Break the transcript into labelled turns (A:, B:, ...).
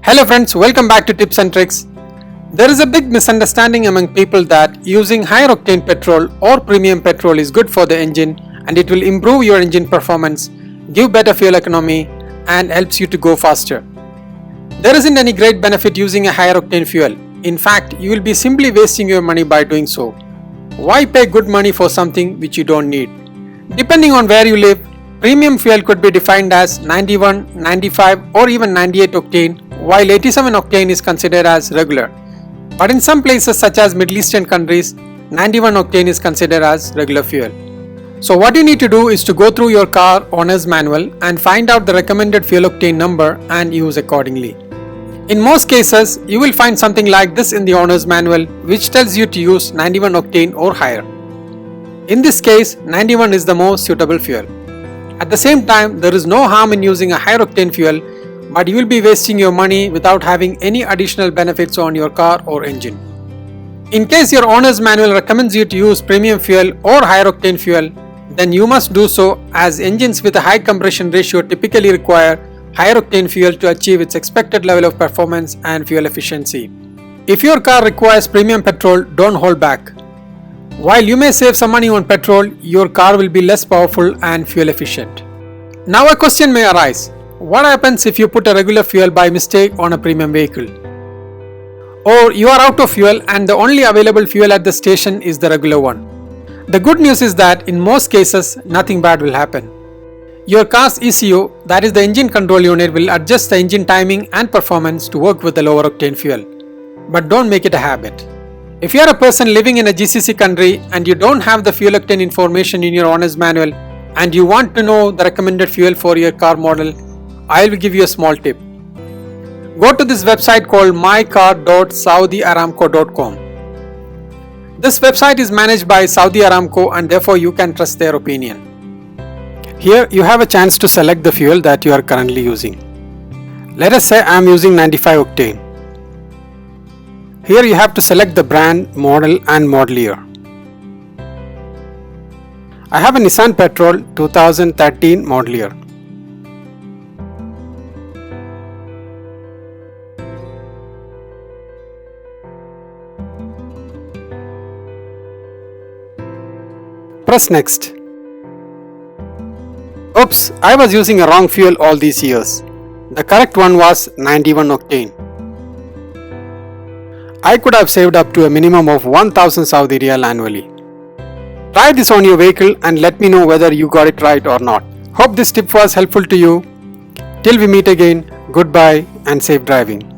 A: Hello friends, welcome back to Tips and Tricks. There is a big misunderstanding among people that using higher octane petrol or premium petrol is good for the engine and it will improve your engine performance, give better fuel economy and helps you to go faster. There isn't any great benefit using a higher octane fuel. In fact, you will be simply wasting your money by doing so. Why pay good money for something which you don't need? Depending on where you live, premium fuel could be defined as 91, 95 or even 98 octane, while 87 octane is considered as regular. But in some places such as Middle Eastern countries, 91 octane is considered as regular fuel. So what you need to do is to go through your car owner's manual and find out the recommended fuel octane number and use accordingly. In most cases, you will find something like this in the owner's manual which tells you to use 91 octane or higher. In this case, 91 is the most suitable fuel. At the same time, there is no harm in using a higher octane fuel, but you will be wasting your money without having any additional benefits on your car or engine. In case your owner's manual recommends you to use premium fuel or higher octane fuel, then you must do so, as engines with a high compression ratio typically require higher octane fuel to achieve its expected level of performance and fuel efficiency. If your car requires premium petrol, don't hold back. While you may save some money on petrol, your car will be less powerful and fuel efficient. Now a question may arise. What happens if you put a regular fuel by mistake on a premium vehicle? Or you are out of fuel and the only available fuel at the station is the regular one. The good news is that in most cases, nothing bad will happen. Your car's ECU, that is the engine control unit, will adjust the engine timing and performance to work with the lower octane fuel. But don't make it a habit. If you are a person living in a GCC country and you don't have the fuel octane information in your owner's manual and you want to know the recommended fuel for your car model, I will give you a small tip. Go to this website called mycar.saudiaramco.com. This website is managed by Saudi Aramco and therefore you can trust their opinion. Here you have a chance to select the fuel that you are currently using. Let us say I am using 95 octane. Here you have to select the brand, model and model year. I have a Nissan Petrol 2013 model year. Press next. Oops, I was using a wrong fuel all these years. The correct one was 91 octane. I could have saved up to a minimum of 1000 Saudi Riyal annually. Try this on your vehicle and let me know whether you got it right or not. Hope this tip was helpful to you. Till we meet again, goodbye and safe driving.